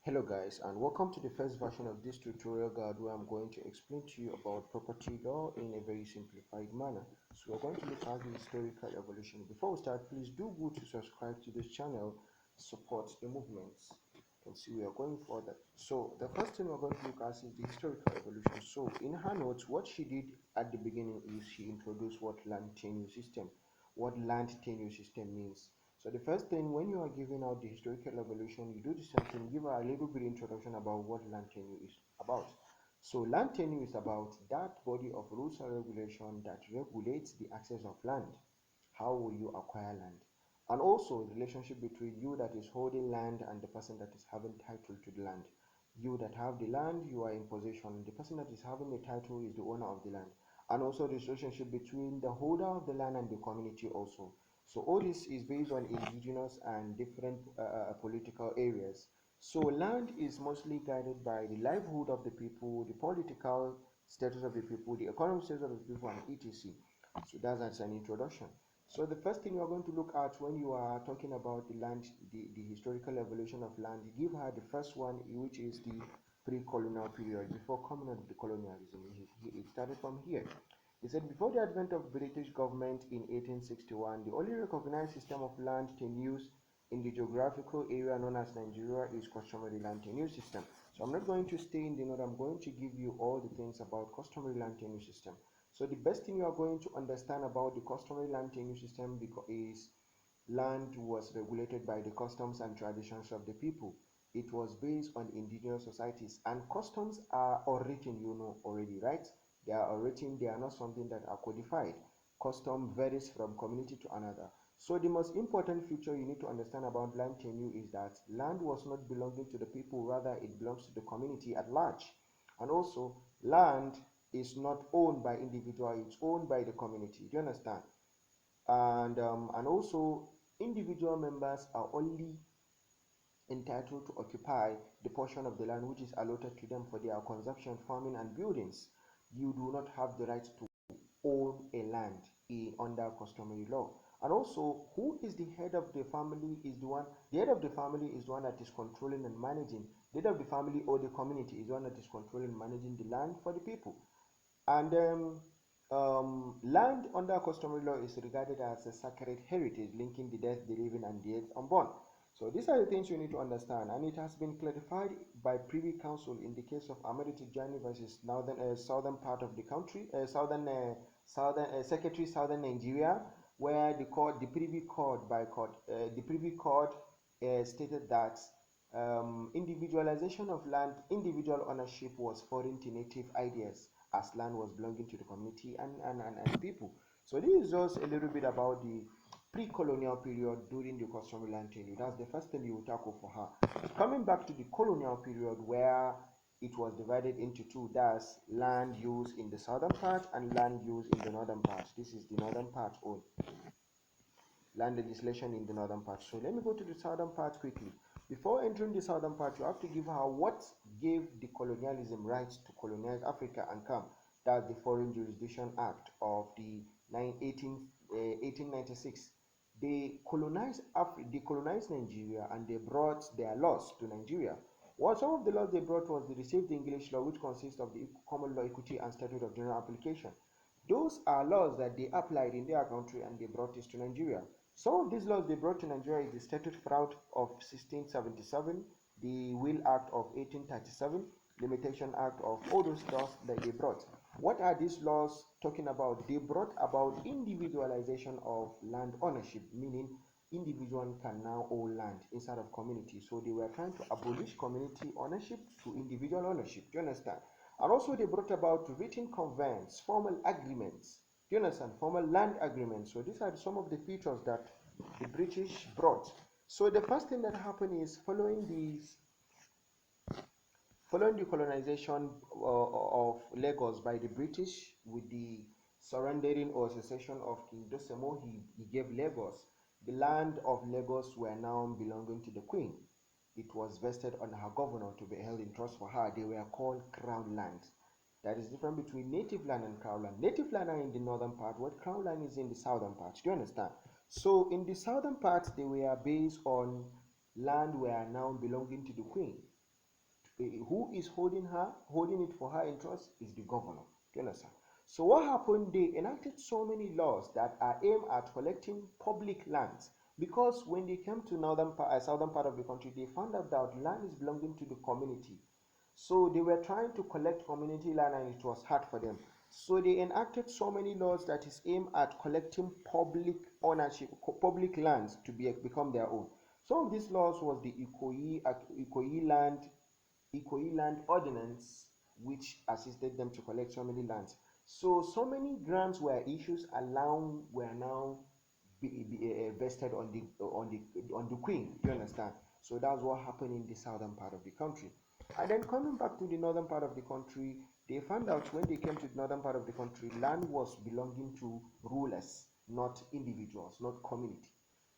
Hello guys, and welcome to the first version of this tutorial guide where I'm going to explain to you about property law in a very simplified manner. So we're going to look at the historical evolution. Before we start, please do go to subscribe to this channel, support the movements. You can see we are going further. So the first thing we're going to look at is the historical evolution. So in her notes, what she did at the beginning is she introduced what land tenure system means. So the first thing, when you are giving out the historical evolution, you do the same thing, give a little bit introduction about what land tenure is about. So land tenure is about that body of rules and regulation that regulates the access of land. How will you acquire land? And also the relationship between you that is holding land and the person that is having title to the land. You that have the land, you are in possession. The person that is having the title is the owner of the land. And also the relationship between the holder of the land and the community also. So all this is based on indigenous and different political areas. So land is mostly guided by the livelihood of the people, the political status of the people, the economic status of the people, and etc. So that's as an introduction. So the first thing you're going to look at when you are talking about the land, the historical evolution of land, you give her the first one, which is the pre-colonial period, before coming on the colonialism. It started from here. He said, before the advent of British government in 1861, the only recognized system of land tenures in the geographical area known as Nigeria is customary land tenure system. So I'm not going to stay in the note, I'm going to give you all the things about customary land tenure system. So the best thing you are going to understand about the customary land tenure system is land was regulated by the customs and traditions of the people. It was based on indigenous societies, and customs are unwritten, you know already, right? They are unwritten, they are not something that are codified. Custom varies from community to another. So the most important feature you need to understand about land tenure is that land was not belonging to the people, rather it belongs to the community at large. And also, land is not owned by individual, it's owned by the community. Do you understand? And also, individual members are only entitled to occupy the portion of the land which is allotted to them for their consumption, farming, and buildings. You do not have the right to own a land under customary law. And also, who is the head of the family is the head of the family is the one that is controlling and managing. The head of the family or the community is the one that is controlling and managing the land for the people. And land under customary law is regarded as a sacred heritage linking the dead, the living, and the unborn. So these are the things you need to understand, and it has been clarified by Privy Council in the case of Amadu Tijani versus southern part of the country, Secretary Southern Nigeria, where the Privy Court stated that individualization of land, individual ownership was foreign to native ideas, as land was belonging to the community and people. So this is just a little bit about the pre-colonial period during the customary land tenure. That's the first thing you will tackle for her. So coming back to the colonial period, where it was divided into two, that's land use in the southern part and land use in the northern part. This is the northern part only, land legislation in the northern part. So let me go to the southern part quickly. Before entering the southern part, you have to give her what gave the colonialism rights to colonize Africa and come. That's the Foreign Jurisdiction Act of the 1896. They colonized Nigeria, and they brought their laws to Nigeria. What some of the laws they brought was they received the English law, which consists of the common law, equity, and statute of general application. Those are laws that they applied in their country and they brought this to Nigeria. Some of these laws they brought to Nigeria is the Statute Fraud of 1677, the Will Act of 1837, Limitation Act of all those laws that they brought. What are these laws talking about? They brought about individualization of land ownership, meaning individual can now own land instead of community. So they were trying to abolish community ownership to individual ownership. Do you understand? And also they brought about written conveyance, formal agreements. Do you understand? Formal land agreements. So these are some of the features that the British brought. So the first thing that happened is following the colonization of Lagos by the British with the surrendering or secession of King Dosemo, he gave Lagos. The land of Lagos were now belonging to the Queen. It was vested on her governor to be held in trust for her. They were called crown lands. There is difference between native land and crown land. Native land are in the northern part, what crown land is in the southern part. Do you understand? So in the southern part, they were based on land were now belonging to the Queen. who is holding it for her interest is the governor. Do you understand? So what happened? They enacted so many laws that are aimed at collecting public lands, because when they came to southern part of the country, they found out that land is belonging to the community. So they were trying to collect community land and it was hard for them. So they enacted so many laws that is aimed at collecting public ownership, public lands to become their own. Some of these laws was the Ikoyi Land Ordinance, which assisted them to collect so many lands. So many grants were issues, and were now vested on the queen. You understand? So that's what happened in the southern part of the country. And then coming back to the northern part of the country, they found out when they came to the northern part of the country, land was belonging to rulers, not individuals, not community.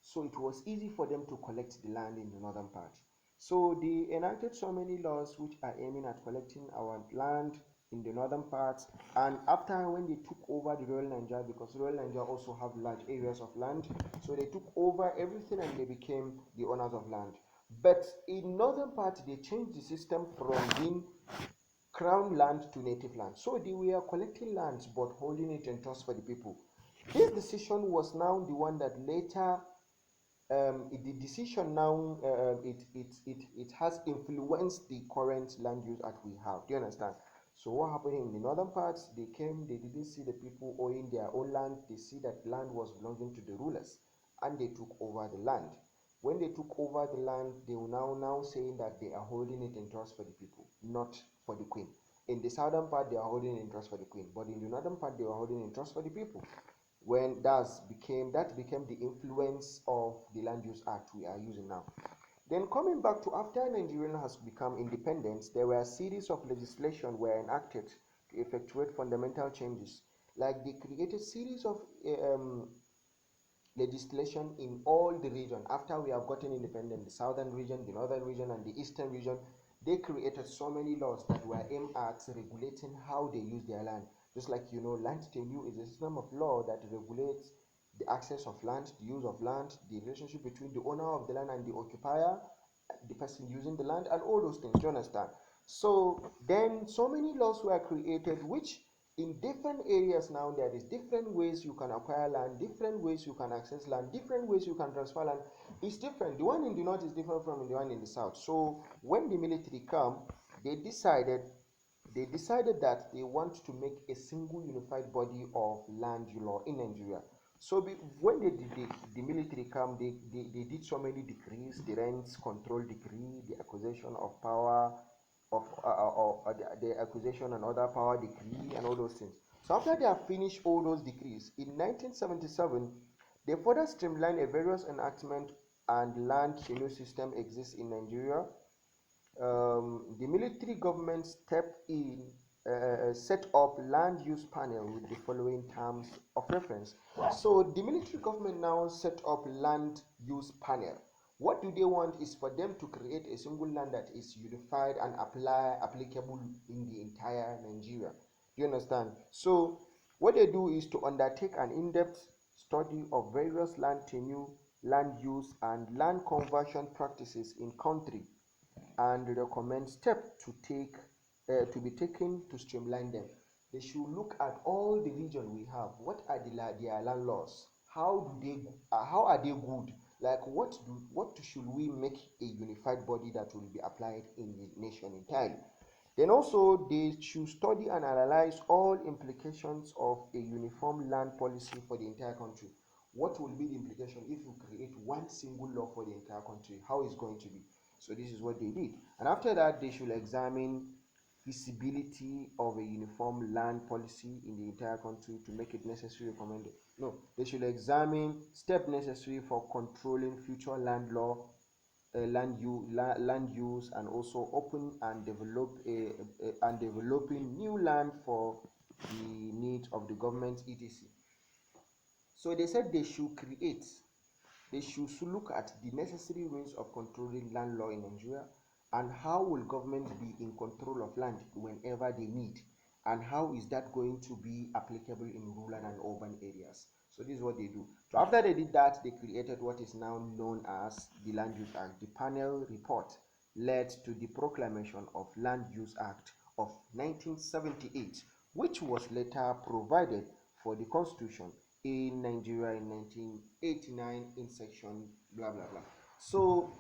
So it was easy for them to collect the land in the northern part. So they enacted so many laws which are aiming at collecting our land in the northern parts. And after, when they took over the Royal Nigeria, because Royal Nigeria also have large areas of land, so they took over everything and they became the owners of land. But in northern part, they changed the system from being crown land to native land. So they were collecting lands but holding it in trust for the people. This decision was now the one that later the decision now it has influenced the current land use that we have. Do you understand? So what happened in the northern parts? They came, they didn't see the people owing their own land. They see that land was belonging to the rulers, and they took over the land. When they took over the land, they were now saying that they are holding it in trust for the people, not for the queen. In the southern part, they are holding it in trust for the queen, but in the northern part, they are holding it in trust for the people. When that became the influence of the land use act we are using now. Then coming back to after Nigeria has become independent, there were a series of legislation were enacted to effectuate fundamental changes. Like they created series of legislation in all the region. After we have gotten independent, the southern region, the northern region, and the eastern region, they created so many laws that were aimed at regulating how they use their land. Just like land tenure is a system of law that regulates the access of land, the use of land, the relationship between the owner of the land and the occupier, the person using the land, and all those things. Do you understand? So then so many laws were created which in different areas now there is different ways you can acquire land, different ways you can access land, different ways you can transfer land. It's different. The one in the north is different from the one in the south. So when the military come, they decided that they want to make a single unified body of land law in Nigeria. So when the military come, they did so many decrees: the rents control decree, the acquisition of power, the acquisition and other power decree, and all those things. So after they have finished all those decrees, in 1977, they further streamlined a various enactment and land tenure system exists in Nigeria. The military government stepped in, set up land use panel with the following terms of reference. So the military government now set up land use panel. What do they want is for them to create a single land that is unified and applicable in the entire Nigeria. Do you understand? So what they do is to undertake an in-depth study of various land tenure, land use, and land conversion practices in country, and recommend steps to be taken to streamline them. They should look at all the region we have. What are their land laws? How are they good? Like what should we make a unified body that will be applied in the nation entirely? Then also they should study and analyze all implications of a uniform land policy for the entire country. What will be the implication if you create one single law for the entire country? How is it going to be? So this is what they did. And after that, they should examine feasibility of a uniform land policy in the entire country to make it necessary recommended. No, they should examine steps necessary for controlling future land use, and also open and developing new land for the needs of the government, etc. So they said they should look at the necessary ways of controlling land law in Nigeria, and how will government be in control of land whenever they need, and how is that going to be applicable in rural and urban areas. So this is what they do. So after they did that, they created what is now known as the Land Use Act. The panel report led to the proclamation of Land Use Act of 1978, which was later provided for the Constitution in Nigeria in 1989 in section blah blah blah. So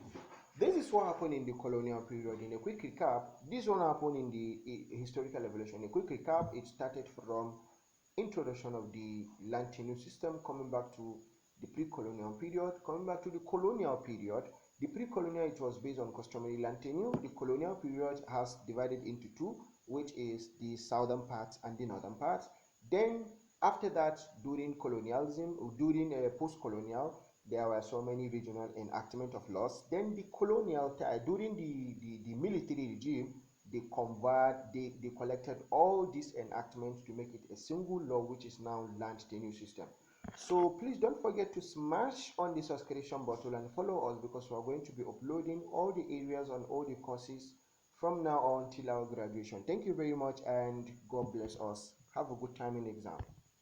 this is what happened in the colonial period. In a quick recap, this one happened in the historical evolution. A quick recap, it started from introduction of the land tenure system, coming back to the pre-colonial period, coming back to the colonial period. The pre-colonial, it was based on customary land tenure. The colonial period has divided into two, which is the southern part and the northern part. Then after that, during colonialism, during post-colonial, there were so many regional enactment of laws. Then the colonial, during the military regime, they collected all these enactments to make it a single law, which is now land tenure system. So please don't forget to smash on the subscription button and follow us, because we are going to be uploading all the areas on all the courses from now on till our graduation. Thank you very much, and God bless us. Have a good time in exam.